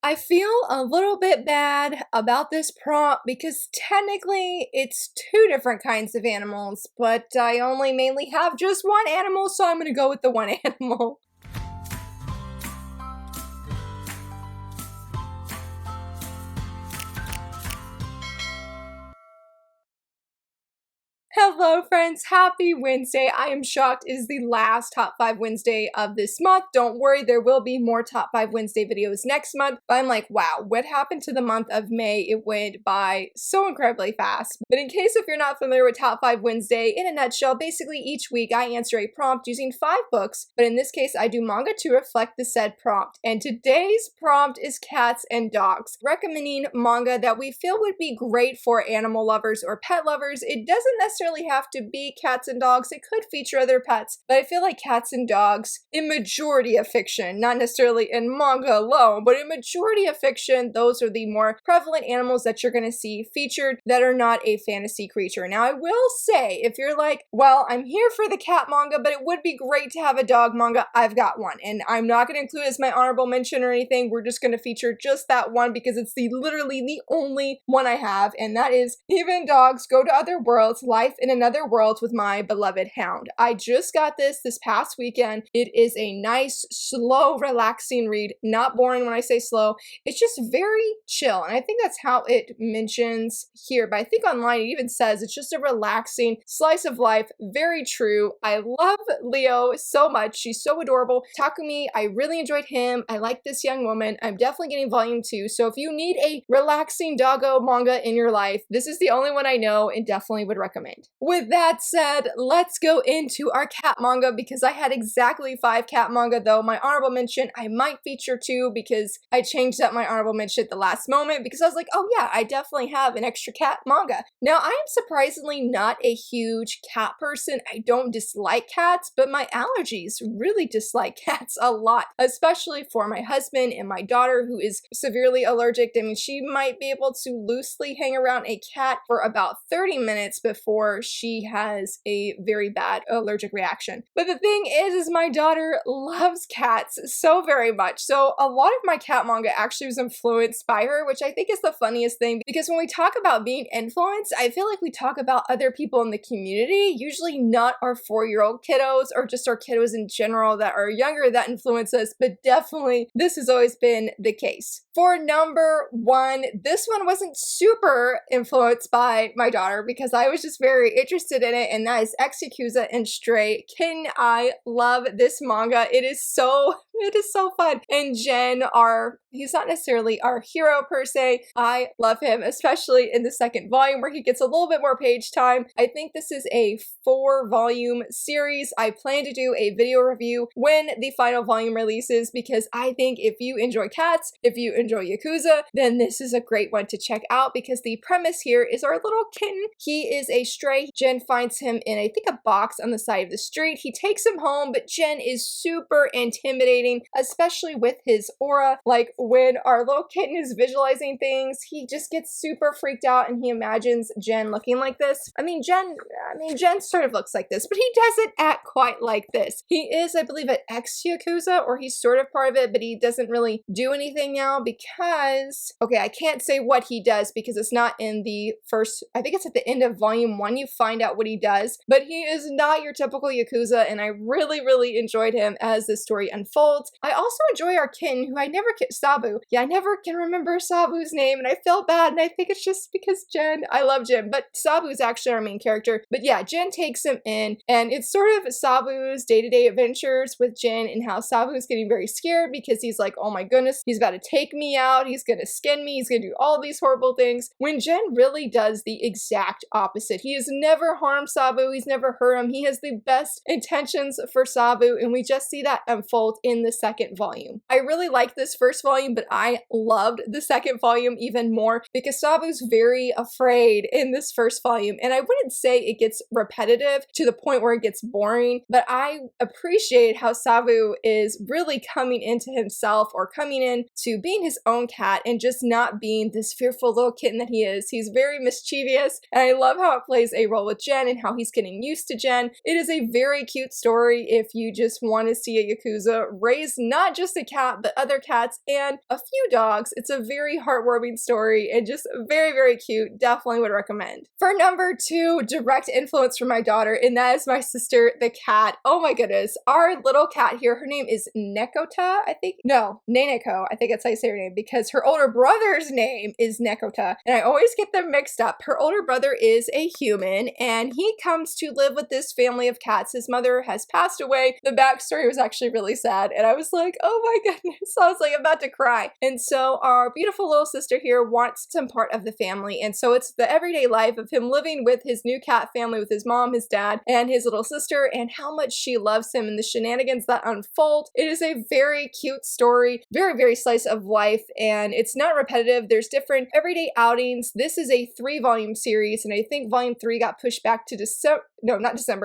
I feel a little bit bad about this prompt because technically it's two different kinds of animals, but I only mainly have just one animal, so I'm gonna go with the one animal. Hello friends, happy Wednesday. I am shocked it is the last Top 5 Wednesday of this month. Don't worry, there will be more Top 5 Wednesday videos next month, but I'm like, wow, what happened to the month of May? It went by so incredibly fast. But in case if you're not familiar with Top 5 Wednesday, in a nutshell, basically each week I answer a prompt using 5 books, but in this case I do manga to reflect the said prompt. And today's prompt is cats and dogs, recommending manga that we feel would be great for animal lovers or pet lovers. It doesn't necessarily have to be cats and dogs, it could feature other pets, but I feel like cats and dogs, in majority of fiction, not necessarily in manga alone, but in majority of fiction, those are the more prevalent animals that you're going to see featured that are not a fantasy creature. Now I will say, if you're like, well, I'm here for the cat manga, but it would be great to have a dog manga, I've got one, and I'm not going to include it as my honorable mention or anything. We're just going to feature just that one because it's literally the only one I have, and that is Even Dogs Go to Other Worlds, Life in Another World with My Beloved Hound. I just got this past weekend. It is a nice, slow, relaxing read. Not boring when I say slow. It's just very chill, and I think that's how it mentions here, but I think online it even says it's just a relaxing slice of life. Very true. I love Leo so much. She's so adorable. Takumi, I really enjoyed him. I like this young woman. I'm definitely getting volume 2, so if you need a relaxing doggo manga in your life, this is the only one I know and definitely would recommend. With that said, let's go into our cat manga because I had exactly 5 cat manga, though my honorable mention, I might feature 2 because I changed up my honorable mention at the last moment because I was like, oh yeah, I definitely have an extra cat manga. Now, I am surprisingly not a huge cat person. I don't dislike cats, but my allergies really dislike cats a lot, especially for my husband and my daughter who is severely allergic. I mean, she might be able to loosely hang around a cat for about 30 minutes before she has a very bad allergic reaction. But the thing is my daughter loves cats so very much. So a lot of my cat manga actually was influenced by her, which I think is the funniest thing because when we talk about being influenced, I feel like we talk about other people in the community, usually not our 4-year-old kiddos or just our kiddos in general that are younger that influence us, but definitely this has always been the case. For number 1, this one wasn't super influenced by my daughter because I was just very interested in it, and that is Yakuza and Stray Kitten. I love this manga. It is so fun. And Jen, he's not necessarily our hero per se. I love him, especially in the second volume where he gets a little bit more page time. I think this is a 4-volume series. I plan to do a video review when the final volume releases because I think if you enjoy cats, if you enjoy Yakuza, then this is a great one to check out because the premise here is our little kitten. He is a stray. Jen finds him in, I think, a box on the side of the street. He takes him home, but Jen is super intimidating, especially with his aura. Like when our little kitten is visualizing things, he just gets super freaked out and he imagines Jen looking like this. Jen sort of looks like this, but he doesn't act quite like this. He is, I believe, an ex-Yakuza, or he's sort of part of it, but he doesn't really do anything now because, okay, I can't say what he does because it's not in the first, I think it's at the end of volume 1 you find out what he does, but he is not your typical Yakuza, and I really enjoyed him as the story unfolds. I also enjoy our kitten, who I never Sabu. Yeah, I never can remember Sabu's name, and I feel bad, and I think it's just because Jen, I love Jen, but Sabu is actually our main character. But yeah, Jen takes him in, and it's sort of Sabu's day-to-day adventures with Jen and how Sabu's getting very scared because he's like, oh my goodness, he's about to take me out, he's gonna skin me, he's gonna do all these horrible things, when Jen really does the exact opposite. He has never harmed Sabu, he's never hurt him, he has the best intentions for Sabu, and we just see that unfold in the second volume. I really like this first volume, but I loved the second volume even more because Sabu's very afraid in this first volume, and I wouldn't say it gets repetitive to the point where it gets boring, but I appreciate how Sabu is really coming into himself or coming into being his own cat and just not being this fearful little kitten that he is. He's very mischievous, and I love how it plays a role with Jen and how he's getting used to Jen. It is a very cute story if you just want to see a Yakuza raised not just a cat, but other cats and a few dogs. It's a very heartwarming story and just very, very cute. Definitely would recommend. For number 2, direct influence from my daughter, and that is my sister, the cat. Oh my goodness. Our little cat here, her name is Nekota, I think. No, Neneko. I think that's how you say her name, because her older brother's name is Nekota, and I always get them mixed up. Her older brother is a human, and he comes to live with this family of cats. His mother has passed away. The backstory was actually really sad, and I was like, oh my goodness. I was like about to cry. And so our beautiful little sister here wants some part of the family, and so it's the everyday life of him living with his new cat family, with his mom, his dad, and his little sister, and how much she loves him and the shenanigans that unfold. It is a very cute story, very, very slice of life, and it's not repetitive. There's different everyday outings. This is a 3-volume series, and I think volume 3 got pushed back to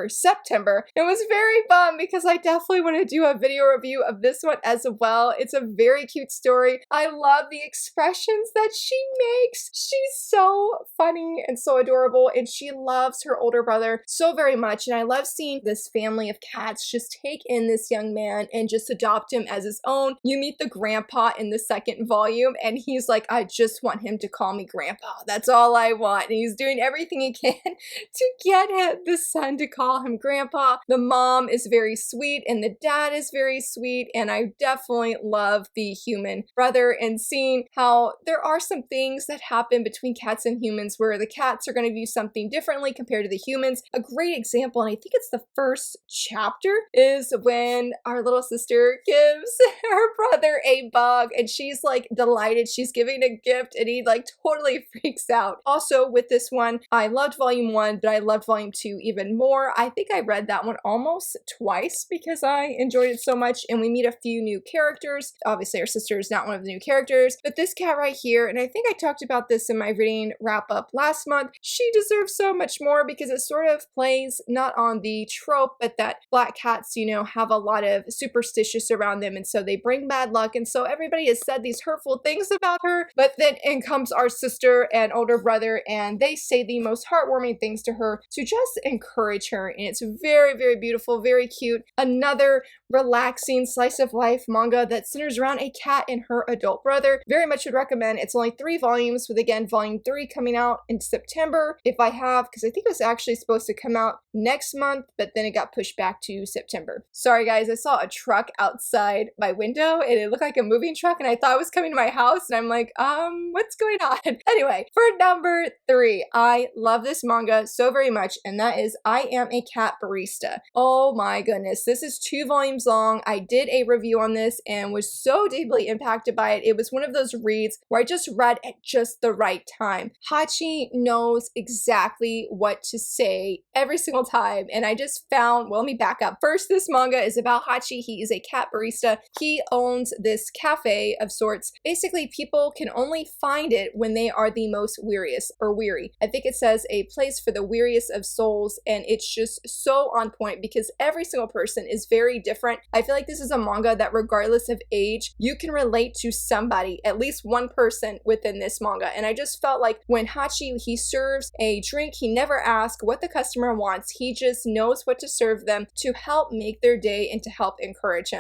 September. It was very fun because I definitely want to do a video review of this one as well. It's a very cute story. I love the expressions that she makes. She's so funny and so adorable, and she loves her older brother so very much, and I love seeing this family of cats just take in this young man and just adopt him as his own. You meet the grandpa in the 2nd volume, and he's like, I just want him to call me grandpa. That's all I want. And he's doing everything he can to get the son to call him grandpa. The mom is very sweet, and the dad is very sweet, and I definitely love the human brother, and seeing how there are some things that happen between cats and humans where the cats are going to view something differently compared to the humans. A great example, and I think it's the 1st chapter, is when our little sister gives her brother a bug, and she's like delighted. She's giving a gift, and he like totally freaks out. Also with this one, I loved volume 1, but I loved volume 2 even more. I think I read that one almost twice because I enjoyed it so much, and we meet a few new characters. Obviously our sister is not one of the new characters, but this cat right here, and I think I talked about this in my reading wrap up last month, she deserves so much more because it sort of plays not on the trope, but that black cats, you know, have a lot of superstitious around them, and so they bring bad luck, and so everybody has said these hurtful things about her, but then in comes our sister and older brother, and they say the most heartwarming things to her to just encourage her, and it's very, very beautiful, very cute. Another relaxing slice of life manga that centers around a cat and her adult brother. Very much would recommend. It's only 3 volumes, with again volume 3 coming out in September if I have, because I think it was actually supposed to come out next month, but then it got pushed back to September. Sorry guys, I saw a truck outside my window, and it looked like a moving truck, and I thought it was coming to my house, and I'm like, what's going on? Anyway, for number 3, I love this manga so very much, and that is I Am a Cat Barista. Oh my goodness, this is 2 volumes long. I did a review on this and was so deeply impacted by it. It was one of those reads where I just read at just the right time. Hachi knows exactly what to say every single time, and I just found, well, let me back up. First, this manga is about Hachi. He is a cat barista. He owns this cafe of sorts. Basically, people can only find it when they are the most weariest or weary. I think it says a place for the weariest of souls, and it's just so on point because every single person is very different. I feel like this is a manga that regardless of age, you can relate to somebody, at least one person within this manga. And I just felt like when Hachi, he serves a drink, he never asks what the customer wants. He just knows what to serve them to help make their day and to help encourage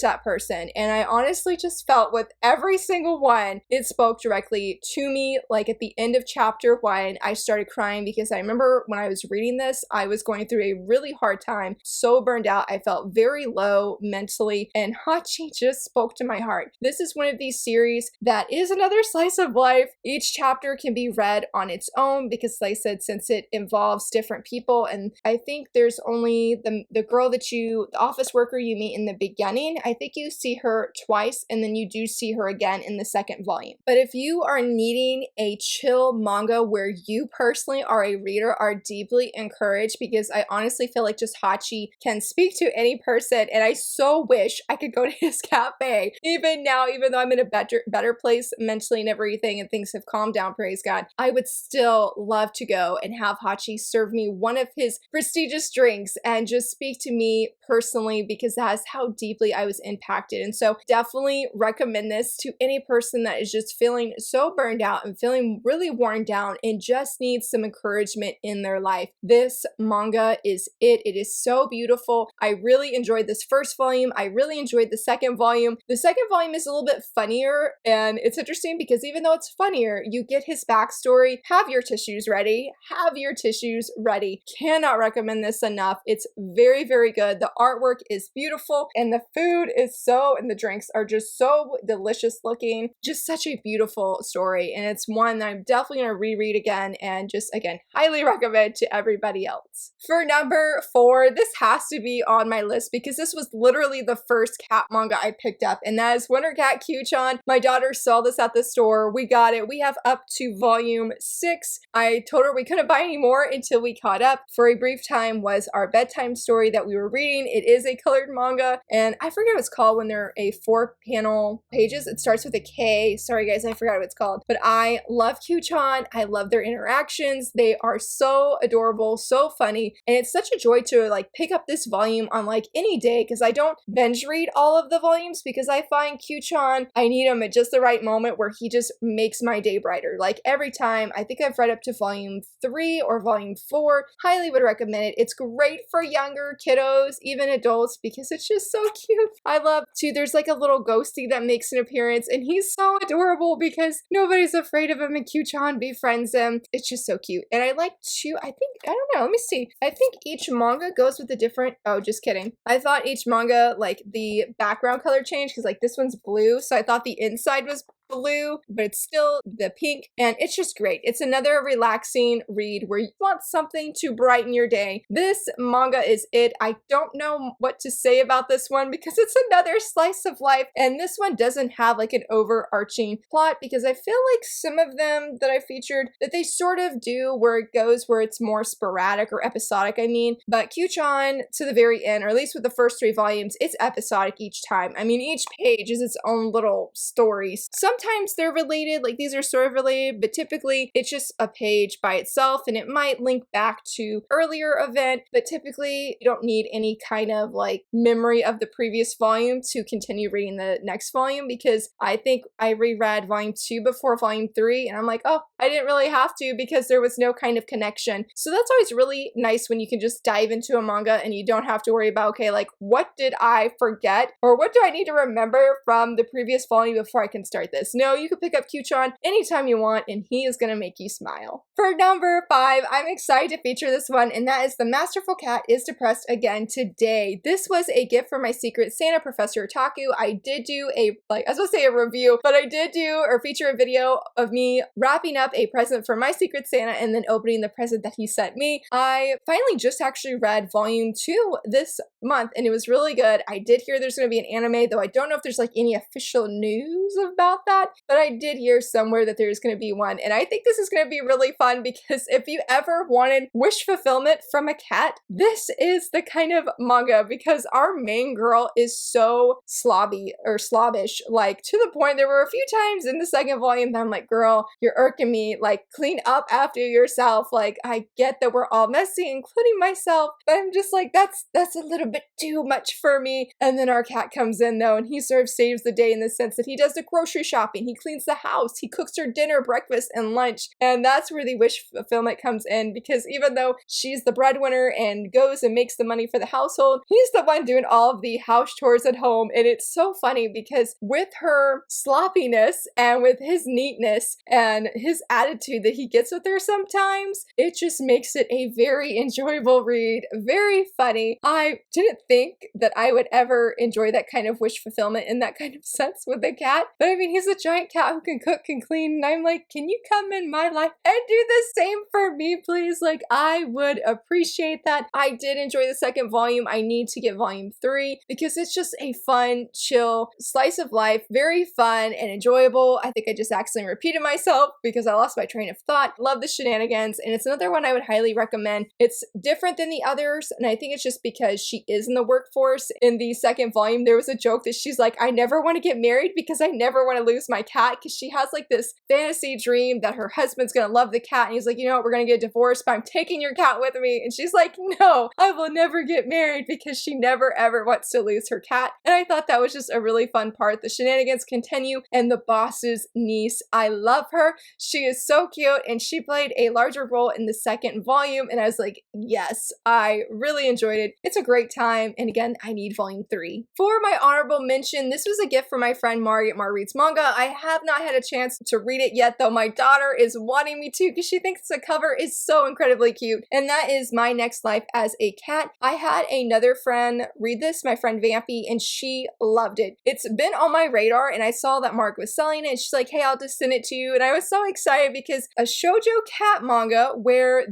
that person. And I honestly just felt with every single one, it spoke directly to me. Like at the end of chapter 1, I started crying because I remember when I was reading this, I was going through a really hard time, so burned out. I felt very low mentally, and Hachi just spoke to my heart. This is one of these series that is another slice of life. Each chapter can be read on its own because, like I said, since it involves different people, and I think there's only the girl that the office worker you meet in the beginning. I think you see her twice, and then you do see her again in the 2nd volume. But if you are needing a chill manga where you personally are a reader, are deeply encouraged, because I honestly feel like just Hachi can speak to any person, and I so wish I could go to his cafe even now, even though I'm in a better place mentally and everything, and things have calmed down, praise God. I would still love to go and have Hachi serve me one of his prestigious drinks and just speak to me personally, because that's how deeply I was impacted. And so definitely recommend this to any person that is just feeling so burned out and feeling really worn down and just needs some encouragement in their life. This manga is it. It is so beautiful. I really enjoyed this 1st volume. I really enjoyed the second volume. The second volume is a little bit funnier, and it's interesting because even though it's funnier, you get his backstory. Have your tissues ready. Have your tissues ready. Cannot recommend this enough. It's very, very good. The artwork is beautiful, and the food is and the drinks are just so delicious looking. Just such a beautiful story, and it's one that I'm definitely going to reread again and just, again, highly recommend to everybody else. For number 4, this has to be on my list because this was literally the first cat manga I picked up, and that is Winter Cat Kyuchan. My daughter saw this at the store. We got it. We have up to volume 6. I told her we couldn't buy any more until we caught up. For a Brief Time was our bedtime story that we were reading. It is a colored manga, and I forget what it's called when they're a 4-panel pages. It starts with a K. Sorry guys, I forgot what it's called. But I love Kyuchan. I love their interactions. They are so adorable, so funny, and it's such a joy to like pick up this volume on like any day because I don't binge read all of the volumes because I find Kyuchan, I need him at just the right moment where he just makes my day brighter. Like every time, I think I've read up to volume 3 or volume 4. Highly would recommend it. It's great for younger kiddos, even adults, because it's just so cute. I love too, there's like a little ghosty that makes an appearance, and he's so adorable because nobody's afraid of him and Kyuchan befriends him. It's just so cute. And I like to, I don't know, let me see. I think each manga goes with a different, oh, just kidding. I thought each manga, like the background color changed because like this one's blue, so I thought the inside was blue, but it's still the pink, and it's just great. It's another relaxing read where you want something to brighten your day. This manga is it. I don't know what to say about this one because it's another slice of life, and this one doesn't have like an overarching plot because I feel like some of them that I featured that they sort of do where it goes where it's more sporadic or episodic, I mean, but Kyuchan to the very end, or at least with the first 3 volumes, it's episodic each time. I mean, each page is its own little story. Sometimes they're related, like these are sort of related, but typically it's just a page by itself and it might link back to earlier event, but typically you don't need any kind of like memory of the previous volume to continue reading the next volume because I think I reread volume 2 before volume 3 and I'm like, oh, I didn't really have to because there was no kind of connection. So that's always really nice when you can just dive into a manga and you don't have to worry about, okay, like what did I forget or what do I need to remember from the previous volume before I can start this? No, you can pick up Kyuchan anytime you want and he is going to make you smile. For number 5, I'm excited to feature this one, and that is The Masterful Cat is Depressed Again Today. This was a gift from my Secret Santa, Professor Otaku. I did do a, I was going to say a review, but I did do or feature a video of me wrapping up a present for my Secret Santa and then opening the present that he sent me. I finally just actually read volume 2 this month and it was really good. I did hear there's going to be an anime, though I don't know if there's like any official news about that, but I did hear somewhere that there's going to be one, and I think this is going to be really fun because if you ever wanted wish fulfillment from a cat, this is the kind of manga because our main girl is so slobbish, like to the point there were a few times in the second volume that I'm like, girl, you're irking me, like clean up after yourself. Like I get that we're all messy, including myself, but I'm just like, that's a little bit too much for me. And then our cat comes in though, and he sort of saves the day in the sense that he does the grocery shopping, he cleans the house, he cooks her dinner, breakfast, and lunch. And that's where the wish fulfillment comes in because even though she's the breadwinner and goes and makes the money for the household, he's the one doing all of the house chores at home. And it's so funny because with her sloppiness and with his neatness and his attitude that he gets with her sometimes, it just makes it a very enjoyable read, very funny. I didn't think that I would ever enjoy that kind of wish fulfillment in that kind of sense with a cat, but I mean, he's a giant cat who can cook and clean, and I'm like, can you come in my life and do the same for me, please? Like, I would appreciate that. I did enjoy the second volume. I need to get volume 3 because it's just a fun, chill slice of life, very fun and enjoyable. I think I just accidentally repeated myself because I lost my train of thought. Love the shenanigans, and it's another one I would highly recommend. It's different than the others, and I think it's just because she is in the workforce. In the second volume, there was a joke that she's like, I never want to get married because I never want to lose lose my cat because she has like this fantasy dream that her husband's gonna love the cat, and he's like, you know what, we're gonna get divorced, but I'm taking your cat with me. And she's like, no, I will never get married, because she never ever wants to lose her cat. And I thought that was just a really fun part. The shenanigans continue, and the boss's niece, I love her. She is so cute, and she played a larger role in the second volume, and I was like, yes, I really enjoyed it. It's a great time, and again, I need volume 3. For my honorable mention, this was a gift from my friend Marg at Marg Reads Manga. I have not had a chance to read it yet, though my daughter is wanting me to because she thinks the cover is so incredibly cute, and that is My Next Life as a Cat. I had another friend read this, my friend Vampy, and she loved it. It's been on my radar, and I saw that Marg was selling it, and she's like, hey, I'll just send it to you, and I was so excited because a shoujo cat manga where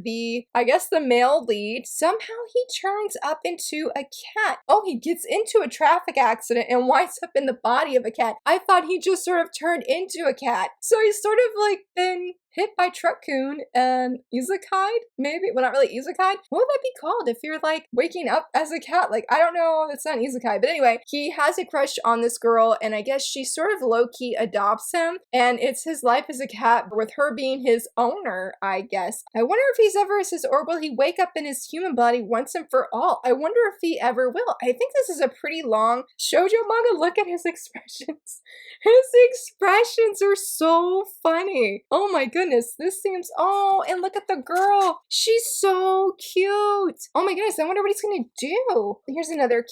I guess the male lead, somehow he turns up into a cat. Oh, he gets into a traffic accident and winds up in the body of a cat. I thought he just sort of turned into a cat. So he's sort of like been hit by Truck-kun and isekai, maybe? Well, not really isekai. What would that be called if you're like waking up as a cat? Like, I don't know, it's not isekai. But anyway, he has a crush on this girl, and I guess she sort of low-key adopts him, and it's his life as a cat with her being his owner, I guess. I wonder if he's ever his, or will he wake up in his human body once and for all? I wonder if he ever will. I think this is a pretty long shoujo manga. Look at his expressions. His expressions are so funny. Oh my goodness. This seems, oh, and look at the girl. She's so cute. Oh my goodness, I wonder what he's gonna do. Here's another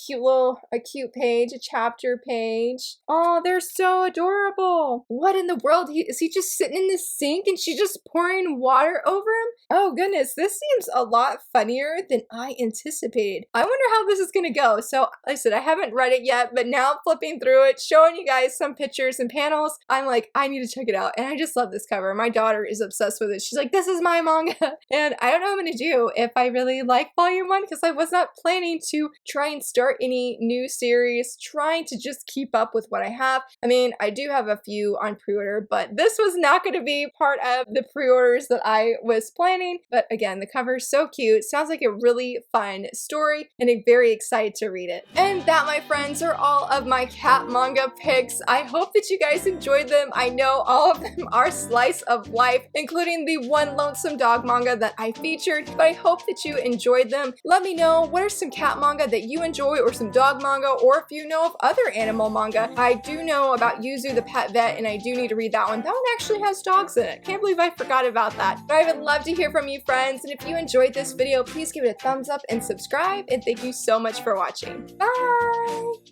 a cute page, a chapter page. Oh, they're so adorable. What in the world? Is he just sitting in the sink and she's just pouring water over him? Oh goodness, this seems a lot funnier than I anticipated. I wonder how this is gonna go. So, like I said, I haven't read it yet, but now I'm flipping through it, showing you guys some pictures and panels. I'm like, I need to check it out. And I just love this cover. My daughter is obsessed with it. She's like, this is my manga. And I don't know what I'm gonna do if I really like volume 1, because I was not planning to try and start any new series, trying to just keep up with what I have. I mean, I do have a few on pre-order, but this was not going to be part of the pre-orders that I was planning. But again, the cover is so cute. Sounds like a really fun story, and I'm very excited to read it. And that, my friends, are all of my cat manga picks. I hope that you guys enjoyed them. I know all of them are slice of life, including the one lonesome dog manga that I featured, but I hope that you enjoyed them. Let me know, what are some cat manga that you enjoy, or some dog manga, or if you know of other animal manga. I do know about Yuzu the Pet Vet, and I do need to read that one. That one actually has dogs in it. Can't believe I forgot about that. But I would love to hear from you, friends, and if you enjoyed this video, please give it a thumbs up and subscribe, and thank you so much for watching. Bye!